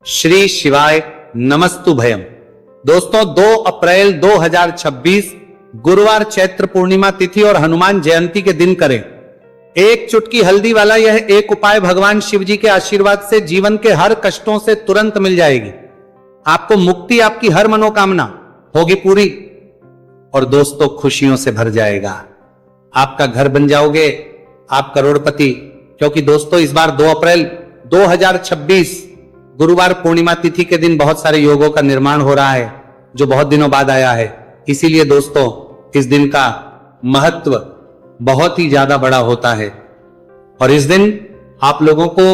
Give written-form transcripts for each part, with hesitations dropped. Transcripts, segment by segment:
श्री शिवाय नमस्तु भयम। दोस्तों 2 अप्रैल 2026 गुरुवार चैत्र पूर्णिमा तिथि और हनुमान जयंती के दिन करें एक चुटकी हल्दी वाला यह एक उपाय भगवान शिव जी के आशीर्वाद से जीवन के हर कष्टों से तुरंत मिल जाएगी। आपको मुक्ति, आपकी हर मनोकामना होगी पूरी और दोस्तों खुशियों से भर जाएगा। आपका घर बन जाओगे, आप करोड़पति। क्योंकि दोस्तों इस बार 2 अप्रैल 2026 गुरुवार पूर्णिमा तिथि के दिन बहुत सारे योगों का निर्माण हो रहा है जो बहुत दिनों बाद आया है। इसीलिए दोस्तों इस दिन का महत्व बहुत ही ज्यादा बड़ा होता है और इस दिन आप लोगों को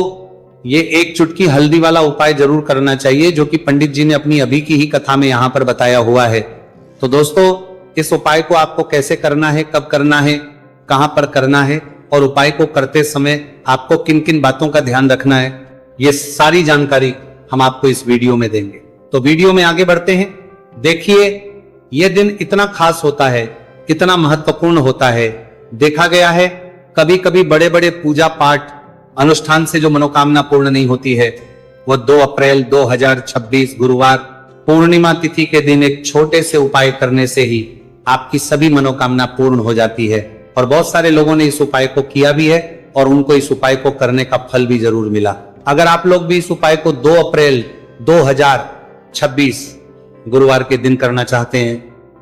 ये एक चुटकी हल्दी वाला उपाय जरूर करना चाहिए जो कि पंडित जी ने अपनी अभी की ही कथा में यहां पर बताया हुआ है। तो दोस्तों इस उपाय को आपको कैसे करना है, कब करना है, कहां पर करना है और उपाय को करते समय आपको किन किन बातों का ध्यान रखना है, ये सारी जानकारी हम आपको इस वीडियो में देंगे। तो वीडियो में आगे बढ़ते हैं। देखिए यह दिन इतना खास होता है, इतना महत्वपूर्ण होता है। देखा गया है कभी कभी बड़े बड़े पूजा पाठ अनुष्ठान से जो मनोकामना पूर्ण नहीं होती है वह 2 अप्रैल 2026 गुरुवार पूर्णिमा तिथि के दिन एक छोटे से उपाय करने से ही आपकी सभी मनोकामना पूर्ण हो जाती है। और बहुत सारे लोगों ने इस उपाय को किया भी है और उनको इस उपाय को करने का फल भी जरूर मिला। अगर आप लोग भी इस उपाय को 2 अप्रैल 2026 गुरुवार के दिन करना चाहते हैं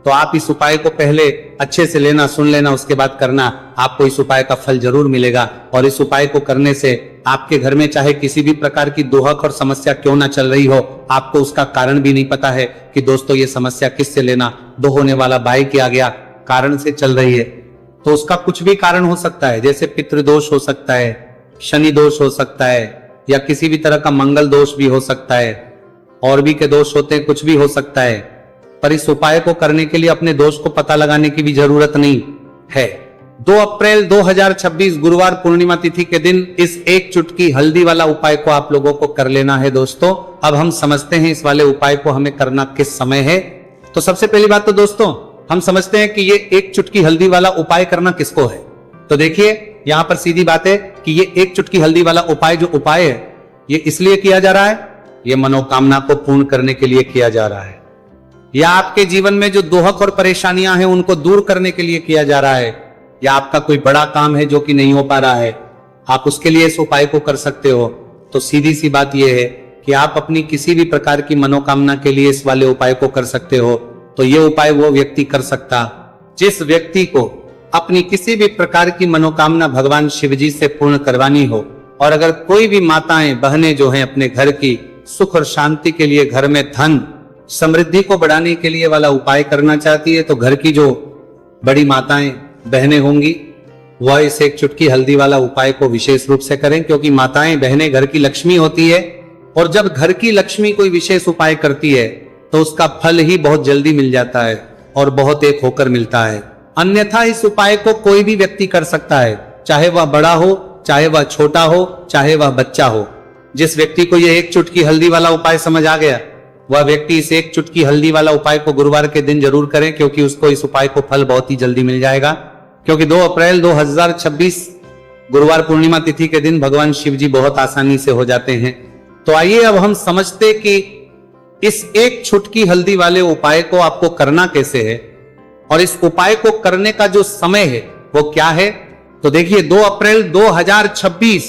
तो आप इस उपाय को पहले अच्छे से लेना, सुन लेना, उसके बाद करना। आपको इस उपाय का फल जरूर मिलेगा और इस उपाय को करने से आपके घर में चाहे किसी भी प्रकार की दोहक और समस्या क्यों ना चल रही हो, आपको उसका कारण भी नहीं पता है कि दोस्तों ये समस्या किससे लेना, दो होने वाला भाई की आ गया कारण से चल रही है। तो उसका कुछ भी कारण हो सकता है, जैसे पितृदोष हो सकता है, शनि दोष हो सकता है या किसी भी तरह का मंगल दोष भी हो सकता है, और भी के दोष होते हैं, कुछ भी हो सकता है। पर इस उपाय को करने के लिए अपने दोष को पता लगाने की भी जरूरत नहीं है। 2 अप्रैल 2026 गुरुवार पूर्णिमा तिथि के दिन इस एक चुटकी हल्दी वाला उपाय को आप लोगों को कर लेना है। दोस्तों अब हम समझते हैं इस वाले उपाय को हमें करना किस समय है। तो सबसे पहली बात तो दोस्तों हम समझते हैं कि ये एक चुटकी हल्दी वाला उपाय करना किसको है। तो देखिए यहां पर सीधी बात है कि ये एक चुटकी हल्दी वाला उपाय जो उपाय है ये इसलिए किया जा रहा है, ये मनोकामना को पूर्ण करने के लिए किया जा रहा है, या आपके जीवन में जो दोहक और परेशानियां हैं उनको दूर करने के लिए किया जा रहा है, या आपका कोई बड़ा काम है जो कि नहीं हो पा रहा है, आप उसके लिए इस उपाय को कर सकते हो। तो सीधी सी बात यह है कि आप अपनी किसी भी प्रकार की मनोकामना के लिए इस वाले उपाय को कर सकते हो। तो ये उपाय वो व्यक्ति कर सकता जिस व्यक्ति को अपनी किसी भी प्रकार की मनोकामना भगवान शिव जी से पूर्ण करवानी हो। और अगर कोई भी माताएं बहनें जो हैं अपने घर की सुख और शांति के लिए, घर में धन समृद्धि को बढ़ाने के लिए वाला उपाय करना चाहती है तो घर की जो बड़ी माताएं बहनें होंगी वह इस एक चुटकी हल्दी वाला उपाय को विशेष रूप से करें, क्योंकि माताएं बहनें घर की लक्ष्मी होती है और जब घर की लक्ष्मी कोई विशेष उपाय करती है तो उसका फल ही बहुत जल्दी मिल जाता है और बहुत एक होकर मिलता है। अन्यथा इस उपाय को कोई भी व्यक्ति कर सकता है, चाहे वह बड़ा हो, चाहे वह छोटा हो, चाहे वह बच्चा हो। जिस व्यक्ति को यह एक चुटकी हल्दी वाला उपाय समझ आ गया वह व्यक्ति इस एक चुटकी हल्दी वाला उपाय को गुरुवार के दिन जरूर करें, क्योंकि उसको इस उपाय को फल बहुत ही जल्दी मिल जाएगा। क्योंकि 2 अप्रैल 2026 गुरुवार पूर्णिमा तिथि के दिन भगवान शिव जी बहुत आसानी से हो जाते हैं। तो आइए अब हम समझते कि इस एक चुटकी हल्दी वाले उपाय को आपको करना कैसे है और इस उपाय को करने का जो समय है वो क्या है। तो देखिए 2 अप्रैल 2026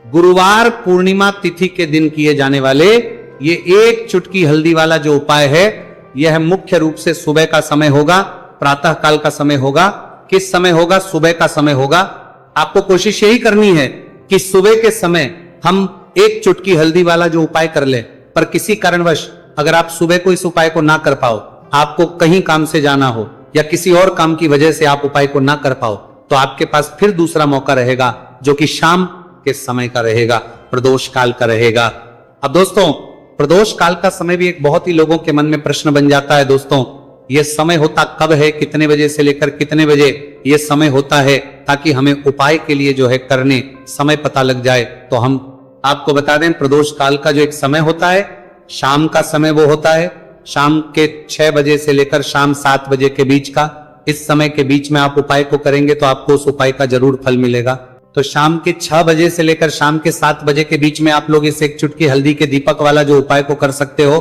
गुरुवार पूर्णिमा तिथि के दिन किए जाने वाले ये एक चुटकी हल्दी वाला जो उपाय है यह मुख्य रूप से सुबह का समय होगा, प्रातः काल का समय होगा। किस समय होगा? सुबह का समय होगा। आपको कोशिश यही करनी है कि सुबह के समय हम एक चुटकी हल्दी वाला जो उपाय कर ले। पर किसी कारणवश अगर आप सुबह को इस उपाय को ना कर पाओ, आपको कहीं काम से जाना हो या किसी और काम की वजह से आप उपाय को ना कर पाओ, तो आपके पास फिर दूसरा मौका रहेगा जो कि शाम के समय का रहेगा, प्रदोष काल का रहेगा। अब दोस्तों प्रदोष काल का समय भी एक बहुत ही लोगों के मन में प्रश्न बन जाता है। दोस्तों यह समय होता कब है, कितने बजे से लेकर कितने बजे यह समय होता है, ताकि हमें उपाय के लिए जो है करने समय पता लग जाए। तो हम आपको बता दें प्रदोष काल का जो एक समय होता है, शाम का समय वो होता है, शाम के 6 बजे से लेकर शाम 7 बजे के बीच का। इस समय के बीच में आप उपाय को करेंगे तो आपको उस उपाय का जरूर फल मिलेगा। तो शाम के 6 बजे से लेकर शाम के 7 बजे के बीच में आप लोग इस एक चुटकी हल्दी के दीपक वाला जो उपाय को कर सकते हो।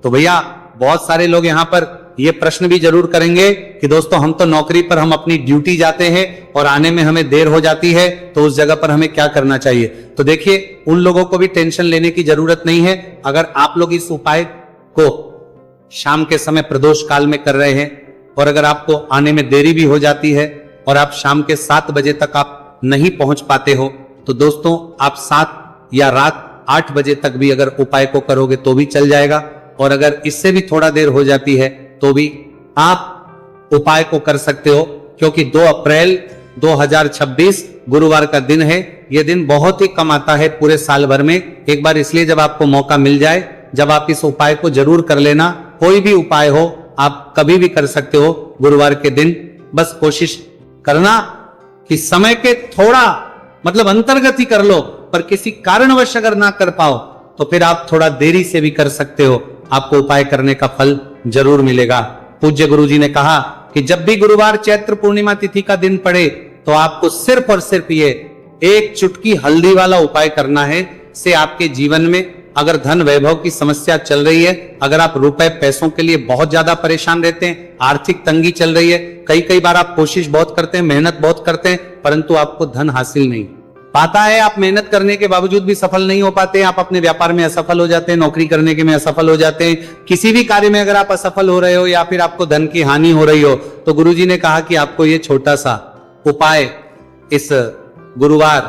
तो भैया बहुत सारे लोग यहाँ पर ये प्रश्न भी जरूर करेंगे कि दोस्तों हम तो नौकरी पर, हम अपनी ड्यूटी जाते हैं और आने में हमें देर हो जाती है, तो उस जगह पर हमें क्या करना चाहिए। तो देखिए उन लोगों को भी टेंशन लेने की जरूरत नहीं है। अगर आप लोग इस उपाय को शाम के समय प्रदोष काल में कर रहे हैं और अगर आपको आने में देरी भी हो जाती है और आप शाम के 7 बजे तक आप नहीं पहुंच पाते हो, तो दोस्तों आप 7 या रात 8 बजे तक भी अगर उपाय को करोगे तो भी चल जाएगा। और अगर इससे भी थोड़ा देर हो जाती है तो भी आप उपाय को कर सकते हो, क्योंकि 2 अप्रैल 2026 गुरुवार का दिन है। यह दिन बहुत ही कम आता है पूरे साल भर में, एक बार इसलिए जब आपको मौका मिल जाए, जब आप इस उपाय को जरूर कर लेना। कोई भी उपाय हो आप कभी भी कर सकते हो गुरुवार के दिन। बस कोशिश करना कि समय के थोड़ा मतलब अंतर्गत ही कर लो, पर किसी कारणवश अगर ना कर पाओ तो फिर आप थोड़ा देरी से भी कर सकते हो, आपको उपाय करने का फल जरूर मिलेगा। पूज्य गुरुजी ने कहा कि जब भी गुरुवार चैत्र पूर्णिमा तिथि का दिन पड़े तो आपको सिर्फ और सिर्फ ये एक चुटकी हल्दी वाला उपाय करना है। से आपके जीवन में अगर धन वैभव की समस्या चल रही है, अगर आप रुपए पैसों के लिए बहुत ज्यादा परेशान रहते हैं, आर्थिक तंगी चल रही है, कई बार आप कोशिश बहुत करते हैं, मेहनत बहुत करते हैं, परंतु आपको धन हासिल नहीं पाता है, आप मेहनत करने के बावजूद भी सफल नहीं हो पाते, आप अपने व्यापार में असफल हो जाते हैं, नौकरी करने के में असफल हो जाते हैं, किसी भी कार्य में अगर आप असफल हो रहे हो या फिर आपको धन की हानि हो रही हो, तो गुरुजी ने कहा कि आपको ये छोटा सा उपाय इस गुरुवार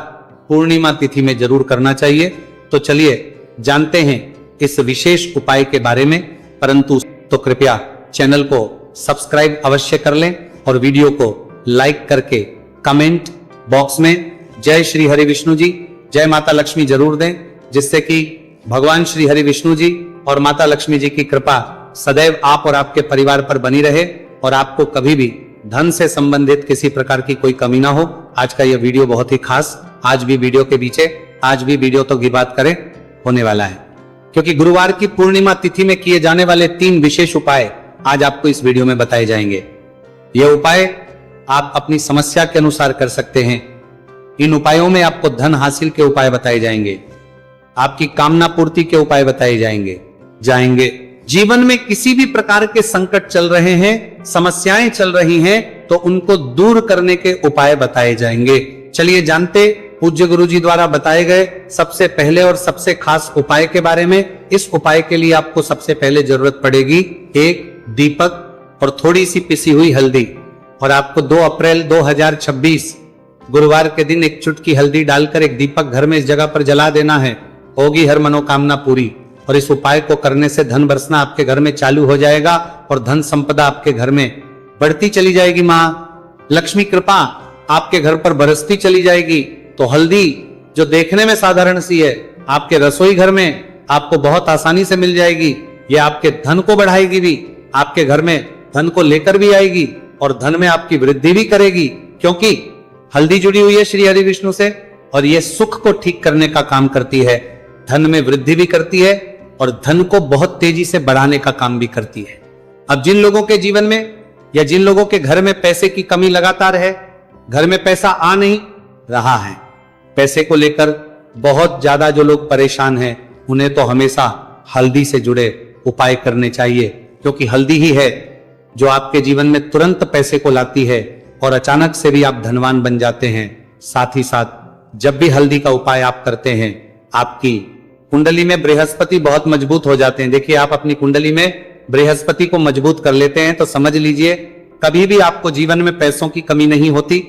पूर्णिमा तिथि में जरूर करना चाहिए। तो चलिए जानते हैं इस विशेष उपाय के बारे में, परंतु तो कृपया चैनल को सब्सक्राइब अवश्य कर लें और वीडियो को लाइक करके कमेंट बॉक्स में जय श्री हरि विष्णु जी, जय माता लक्ष्मी जरूर दें, जिससे कि भगवान श्री हरि विष्णु जी और माता लक्ष्मी जी की कृपा सदैव आप और आपके परिवार पर बनी रहे और आपको कभी भी धन से संबंधित किसी प्रकार की कोई कमी ना हो। आज का यह वीडियो बहुत ही खास, आज भी वीडियो के पीछे आज भी वीडियो तो की बात करें होने वाला है, क्योंकि गुरुवार की पूर्णिमा तिथि में किए जाने वाले 3 विशेष उपाय आज आपको इस वीडियो में बताए जाएंगे। ये उपाय आप अपनी समस्या के अनुसार कर सकते हैं। इन उपायों में आपको धन हासिल के उपाय बताए जाएंगे, आपकी कामना पूर्ति के उपाय बताए जाएंगे। जीवन में किसी भी प्रकार के संकट चल रहे हैं, समस्याएं चल रही हैं, तो उनको दूर करने के उपाय बताए जाएंगे। चलिए जानते पूज्य गुरुजी द्वारा बताए गए सबसे पहले और सबसे खास उपाय के बारे में। इस उपाय के लिए आपको सबसे पहले जरूरत पड़ेगी एक दीपक और थोड़ी सी पिसी हुई हल्दी, और आपको 2 अप्रैल 2026 गुरुवार के दिन एक चुटकी हल्दी डालकर एक दीपक घर में इस जगह पर जला देना है। होगी हर मनोकामना पूरी। और इस उपाय को करने से धन बरसना आपके घर में चालू हो जाएगा और धन संपदा आपके घर में बढ़ती चली जाएगी। माँ लक्ष्मी कृपा आपके घर पर बरसती चली जाएगी। तो हल्दी जो देखने में साधारण सी है, आपके रसोई घर में आपको बहुत आसानी से मिल जाएगी। ये आपके धन को बढ़ाएगी भी, आपके घर में धन को लेकर भी आएगी और धन में आपकी वृद्धि भी करेगी, क्योंकि हल्दी जुड़ी हुई है श्री हरि विष्णु से और यह सुख को ठीक करने का काम करती है, धन में वृद्धि भी करती है और धन को बहुत तेजी से बढ़ाने का काम भी करती है। अब जिन लोगों के जीवन में या जिन लोगों के घर में पैसे की कमी लगातार है, घर में पैसा आ नहीं रहा है, पैसे को लेकर बहुत ज्यादा जो लोग परेशान हैं, उन्हें तो हमेशा हल्दी से जुड़े उपाय करने चाहिए, क्योंकि हल्दी ही है जो आपके जीवन में तुरंत पैसे को लाती है और अचानक से भी आप धनवान बन जाते हैं। साथ ही साथ जब भी हल्दी का उपाय आप करते हैं, आपकी कुंडली में बृहस्पति बहुत मजबूत हो जाते हैं। देखिए आप अपनी कुंडली में बृहस्पति को मजबूत कर लेते हैं तो समझ लीजिए कभी भी आपको जीवन में पैसों की कमी नहीं होती,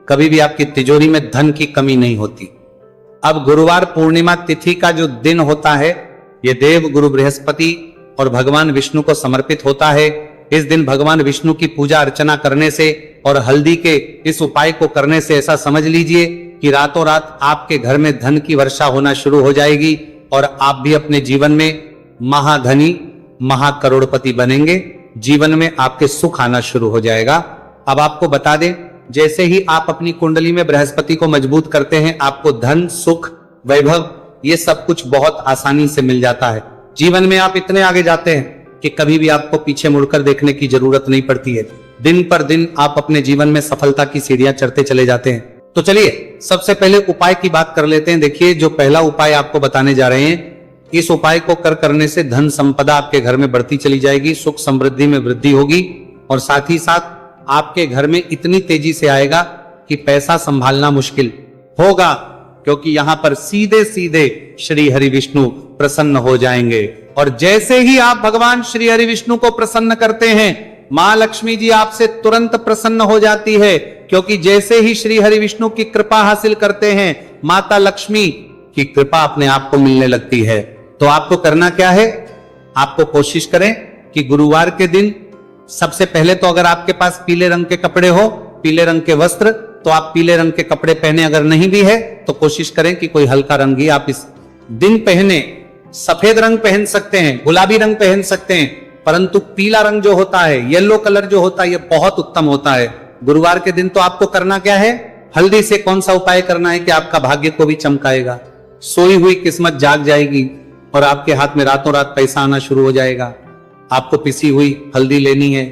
कभी भी आपकी तिजोरी में धन की कमी नहीं होती। अब गुरुवार पूर्णिमा तिथि का जो दिन होता है, यह देव गुरु बृहस्पति और भगवान विष्णु को समर्पित होता है। इस दिन भगवान विष्णु की पूजा अर्चना करने से और हल्दी के इस उपाय को करने से ऐसा समझ लीजिए कि रातों रात आपके घर में धन की वर्षा होना शुरू हो जाएगी और आप भी अपने जीवन में महाधनी महाकरोड़पति बनेंगे। जीवन में आपके सुख आना शुरू हो जाएगा। अब आपको बता दें, जैसे ही आप अपनी कुंडली में बृहस्पति को मजबूत करते हैं, आपको धन सुख वैभव ये सब कुछ बहुत आसानी से मिल जाता है। जीवन में आप इतने आगे जाते हैं कि कभी भी आपको पीछे मुड़कर देखने की जरूरत नहीं पड़ती है। दिन पर दिन आप अपने जीवन में सफलता की सीढ़ियां चढ़ते चले जाते हैं। तो चलिए सबसे पहले उपाय की बात कर लेते हैं। देखिए जो पहला उपाय आपको बताने जा रहे हैं, इस उपाय को करने से धन संपदा आपके घर में बढ़ती चली जाएगी, सुख समृद्धि में वृद्धि होगी और साथ ही साथ आपके घर में इतनी तेजी से आएगा कि पैसा संभालना मुश्किल होगा, क्योंकि यहां पर सीधे सीधे श्री हरि विष्णु प्रसन्न हो जाएंगे। और जैसे ही आप भगवान श्री हरि विष्णु को प्रसन्न करते हैं, मां लक्ष्मी जी आपसे तुरंत प्रसन्न हो जाती है, क्योंकि जैसे ही श्री हरि विष्णु की कृपा हासिल करते हैं, माता लक्ष्मी की कृपा अपने आप को मिलने लगती है। तो आपको करना क्या है, आपको कोशिश करें कि गुरुवार के दिन सबसे पहले तो अगर आपके पास पीले रंग के कपड़े हो, पीले रंग के वस्त्र, तो आप पीले रंग के कपड़े पहने। अगर नहीं भी है तो कोशिश करें कि कोई हल्का रंग ही आप इस दिन पहने। सफेद रंग पहन सकते हैं, गुलाबी रंग पहन सकते हैं, परंतु पीला रंग जो होता है, येलो कलर जो होता है, ये बहुत उत्तम होता है। गुरुवार के दिन तो आपको करना क्या है, हल्दी से कौन सा उपाय करना है कि आपका भाग्य को भी चमकाएगा, सोई हुई किस्मत जाग जाएगी और आपके हाथ में रातों रात पैसा आना शुरू हो जाएगा। आपको पिसी हुई हल्दी लेनी है।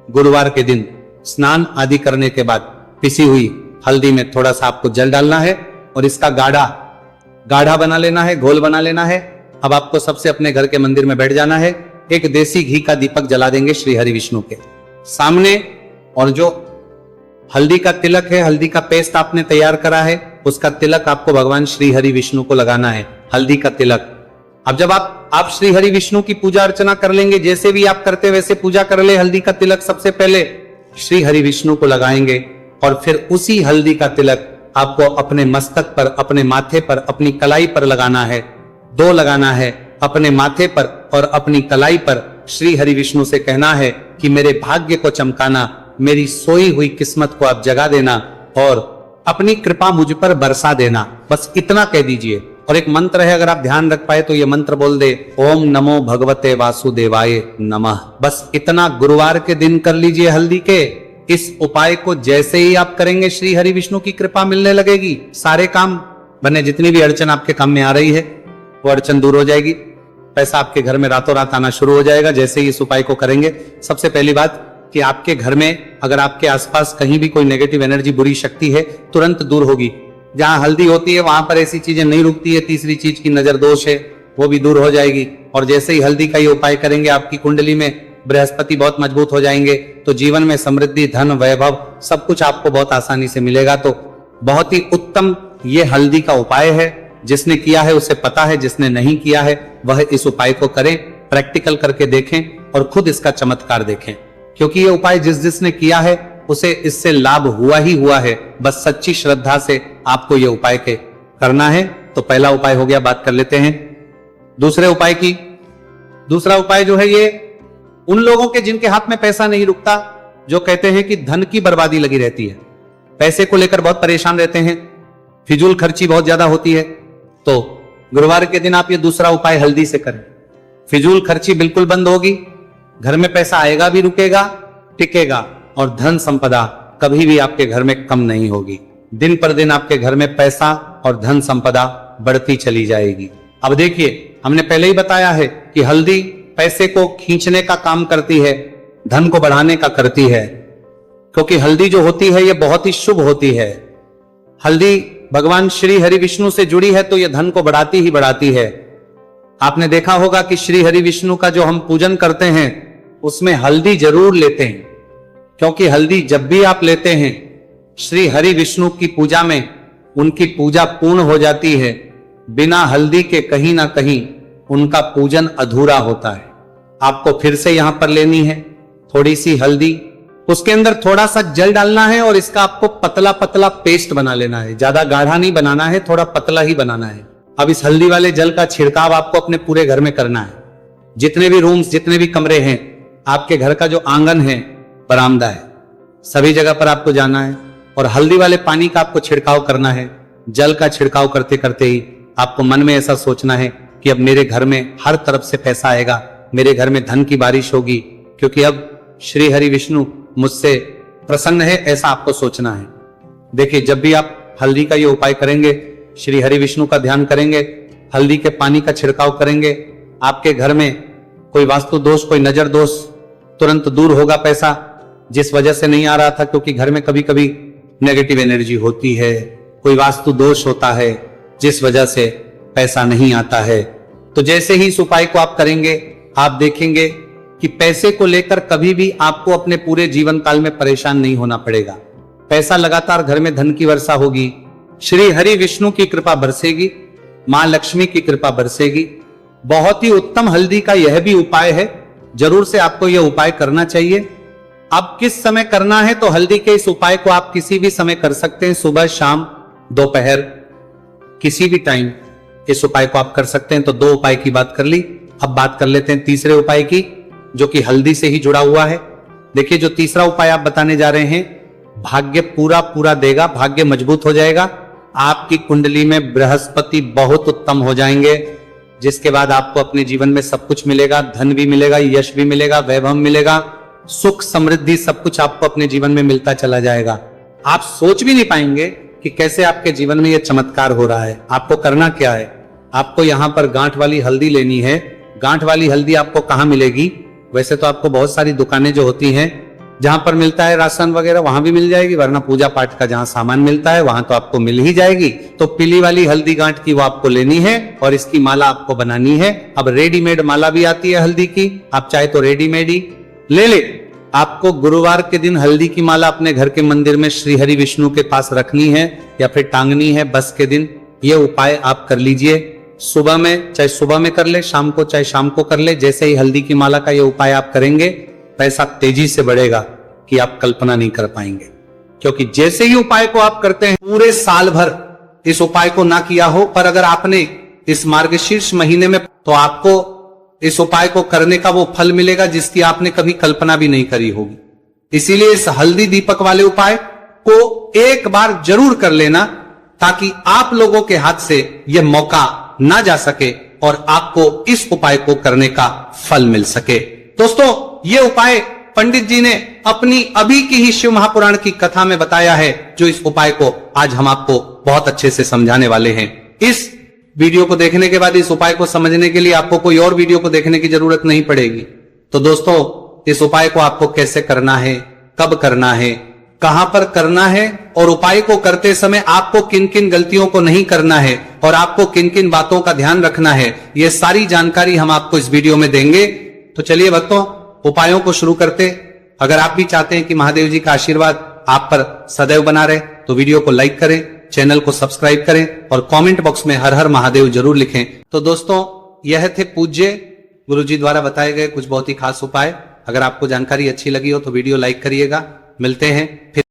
गुरुवार के दिन स्नान आदि करने के बाद पिसी हुई हल्दी में थोड़ा सा आपको जल डालना है और इसका गाढ़ा बना लेना है, घोल बना लेना है। अब आपको सबसे अपने घर के मंदिर में बैठ जाना है, एक देसी घी का दीपक जला देंगे श्री हरि विष्णु के सामने, और जो हल्दी का तिलक है, हल्दी का पेस्ट आपने तैयार करा है, उसका तिलक आपको भगवान श्री हरि विष्णु को लगाना है, हल्दी का तिलक। अब जब आप श्री हरि विष्णु की पूजा अर्चना कर लेंगे, जैसे भी आप करते वैसे पूजा कर ले। हल्दी का तिलक सबसे पहले श्री हरि विष्णु को लगाएंगे और फिर उसी हल्दी का तिलक आपको अपने मस्तक पर, अपने माथे पर, अपनी कलाई पर लगाना है। 2 लगाना है, अपने माथे पर और अपनी कलाई पर। श्री हरि विष्णु से कहना है कि मेरे भाग्य को चमकाना, मेरी सोई हुई किस्मत को आप जगा देना और अपनी कृपा मुझ पर बरसा देना। बस इतना कह दीजिए। और एक मंत्र है, अगर आप ध्यान रख पाए तो ये मंत्र बोल दे, ओम नमो भगवते वासुदेवाय नमः। बस इतना गुरुवार के दिन कर लीजिए हल्दी के इस उपाय को। जैसे ही आप करेंगे, श्री हरि विष्णु की कृपा मिलने लगेगी, सारे काम बने। जितनी भी अड़चन आपके काम में आ रही है वो अड़चन दूर हो जाएगी, पैसा आपके घर में रातों रात आना शुरू हो जाएगा जैसे ही इस उपाय को करेंगे। सबसे पहली बात कि आपके घर में अगर आपके आसपास कहीं भी कोई नेगेटिव एनर्जी, बुरी शक्ति है, तुरंत दूर होगी। जहां हल्दी होती है वहां पर ऐसी चीजें नहीं रुकती है। तीसरी चीज की नजर दोष है, वो भी दूर हो जाएगी। और जैसे ही हल्दी का ये उपाय करेंगे, आपकी कुंडली में बृहस्पति बहुत मजबूत हो जाएंगे, तो जीवन में समृद्धि, धन, वैभव सब कुछ आपको बहुत आसानी से मिलेगा। तो बहुत ही उत्तम ये हल्दी का उपाय है। जिसने किया है उसे पता है, जिसने नहीं किया है वह इस उपाय को करें, प्रैक्टिकल करके देखें और खुद इसका चमत्कार देखें, क्योंकि ये उपाय जिसने किया है उसे इससे लाभ हुआ ही हुआ है। बस सच्ची श्रद्धा से आपको ये उपाय के करना है। तो पहला उपाय हो गया, बात कर लेते हैं दूसरे उपाय की। दूसरा उपाय जो है ये उन लोगों के जिनके हाथ में पैसा नहीं रुकता, जो कहते हैं कि धन की बर्बादी लगी रहती है, पैसे को लेकर बहुत परेशान रहते हैं, फिजूल खर्ची बहुत ज्यादा होती है। तो गुरुवार के दिन आप ये दूसरा उपाय हल्दी से करें, फिजूल खर्ची बिल्कुल बंद होगी, घर में पैसा आएगा भी, रुकेगा, टिकेगा और धन संपदा कभी भी आपके घर में कम नहीं होगी। दिन पर दिन आपके घर में पैसा और धन संपदा बढ़ती चली जाएगी। अब देखिए, हमने पहले ही बताया है कि हल्दी पैसे को खींचने का काम करती है, धन को बढ़ाने का करती है, क्योंकि हल्दी जो होती है ये बहुत ही शुभ होती है। हल्दी भगवान श्री हरि विष्णु से जुड़ी है तो ये धन को बढ़ाती ही बढ़ाती है। आपने देखा होगा कि श्री हरि विष्णु का जो हम पूजन करते हैं उसमें हल्दी जरूर लेते हैं, क्योंकि हल्दी जब भी आप लेते हैं श्री हरि विष्णु की पूजा में उनकी पूजा पूर्ण हो जाती है। बिना हल्दी के कहीं ना कहीं उनका पूजन अधूरा होता है। आपको फिर से यहां पर लेनी है थोड़ी सी हल्दी, उसके अंदर थोड़ा सा जल डालना है और इसका आपको पतला पतला पेस्ट बना लेना है। ज्यादा गाढ़ा नहीं बनाना है, थोड़ा पतला ही बनाना है। अब इस हल्दी वाले जल का छिड़काव आपको अपने पूरे घर में करना है। जितने भी रूम्स, जितने भी कमरे हैं, आपके घर का जो आंगन है, बरामदा है, सभी जगह पर आपको जाना है और हल्दी वाले पानी का आपको छिड़काव करना है। जल का छिड़काव करते करते ही आपको मन में ऐसा सोचना है कि अब मेरे घर में हर तरफ से पैसा आएगा, मेरे घर में धन की बारिश होगी, क्योंकि अब श्री हरि विष्णु मुझसे प्रसन्न है, ऐसा आपको सोचना है। देखिए, जब भी आप हल्दी का ये उपाय करेंगे, श्री हरि विष्णु का ध्यान करेंगे, हल्दी के पानी का छिड़काव करेंगे, आपके घर में कोई वास्तु दोष, कोई नजर दोष तुरंत दूर होगा। पैसा जिस वजह से नहीं आ रहा था, क्योंकि घर में कभी कभी नेगेटिव एनर्जी होती है, कोई वास्तु दोष होता है जिस वजह से पैसा नहीं आता है, तो जैसे ही इस उपाय को आप करेंगे आप देखेंगे कि पैसे को लेकर कभी भी आपको अपने पूरे जीवन काल में परेशान नहीं होना पड़ेगा। पैसा लगातार घर में धन की वर्षा होगी, श्री हरि विष्णु की कृपा बरसेगी, मां लक्ष्मी की कृपा बरसेगी। बहुत ही उत्तम हल्दी का यह भी उपाय है, जरूर से आपको यह उपाय करना चाहिए। अब किस समय करना है, तो हल्दी के इस उपाय को आप किसी भी समय कर सकते हैं, सुबह शाम दोपहर किसी भी टाइम इस उपाय को आप कर सकते हैं। तो दो उपाय की बात कर ली, अब बात कर लेते हैं तीसरे उपाय की, जो कि हल्दी से ही जुड़ा हुआ है। देखिए, जो तीसरा उपाय आप बताने जा रहे हैं, भाग्य पूरा देगा, भाग्य मजबूत हो जाएगा, आपकी कुंडली में बृहस्पति बहुत उत्तम हो जाएंगे, जिसके बाद आपको अपने जीवन में सब कुछ मिलेगा, धन भी मिलेगा, यश भी मिलेगा, वैभव मिलेगा, सुख समृद्धि सब कुछ आपको अपने जीवन में मिलता चला जाएगा। आप सोच भी नहीं पाएंगे कि कैसे आपके जीवन में यह चमत्कार हो रहा है। आपको करना क्या है, आपको यहां पर गांठ वाली हल्दी लेनी है। गांठ वाली हल्दी आपको कहां मिलेगी, वैसे तो आपको बहुत सारी दुकानें जो होती हैं जहां पर मिलता है राशन वगैरह, वहां भी मिल जाएगी, वरना पूजा पाठ का जहां सामान मिलता है वहां तो आपको मिल ही जाएगी। तो पीली वाली हल्दी गांठ की वो आपको लेनी है और इसकी माला आपको बनानी है। अब रेडीमेड माला भी आती है हल्दी की, आप चाहे तो रेडीमेड ही ले ले। आपको गुरुवार के दिन हल्दी की माला अपने घर के मंदिर में श्री हरि विष्णु के पास रखनी है या फिर टांगनी है बस के दिन। ये उपाय आप कर लीजिए, सुबह में चाहे सुबह में कर ले, शाम को चाहे शाम को कर ले। जैसे ही हल्दी की माला का ये उपाय आप करेंगे, पैसा तेजी से बढ़ेगा कि आप कल्पना नहीं कर पाएंगे। क्योंकि जैसे ही उपाय को आप करते हैं, पूरे साल भर इस उपाय को ना किया हो, पर अगर आपने इस मार्गशीर्ष महीने में, तो आपको इस उपाय को करने का वो फल मिलेगा जिसकी आपने कभी कल्पना भी नहीं करी होगी। इसीलिए इस हल्दी दीपक वाले उपाय को एक बार जरूर कर लेना, ताकि आप लोगों के हाथ से यह मौका ना जा सके और आपको इस उपाय को करने का फल मिल सके। दोस्तों, यह उपाय पंडित जी ने अपनी अभी की ही शिव महापुराण की कथा में बताया है, जो इस उपाय को आज हम आपको बहुत अच्छे से समझाने वाले हैं। इस वीडियो को देखने के बाद इस उपाय को समझने के लिए आपको कोई और वीडियो को देखने की जरूरत नहीं पड़ेगी। तो दोस्तों, इस उपाय को आपको कैसे करना है, कब करना है, कहां पर करना है और उपाय को करते समय आपको किन किन गलतियों को नहीं करना है और आपको किन किन बातों का ध्यान रखना है, यह सारी जानकारी हम आपको इस वीडियो में देंगे। तो चलिए भक्तों, उपायों को शुरू करते। अगर आप भी चाहते हैं कि महादेव जी का आशीर्वाद आप पर सदैव बना रहे, तो वीडियो को लाइक करें, चैनल को सब्सक्राइब करें और कमेंट बॉक्स में हर हर महादेव जरूर लिखें। तो दोस्तों, यह थे पूज्य गुरु जी द्वारा बताए गए कुछ बहुत ही खास उपाय। अगर आपको जानकारी अच्छी लगी हो तो वीडियो लाइक करिएगा। मिलते हैं फिर।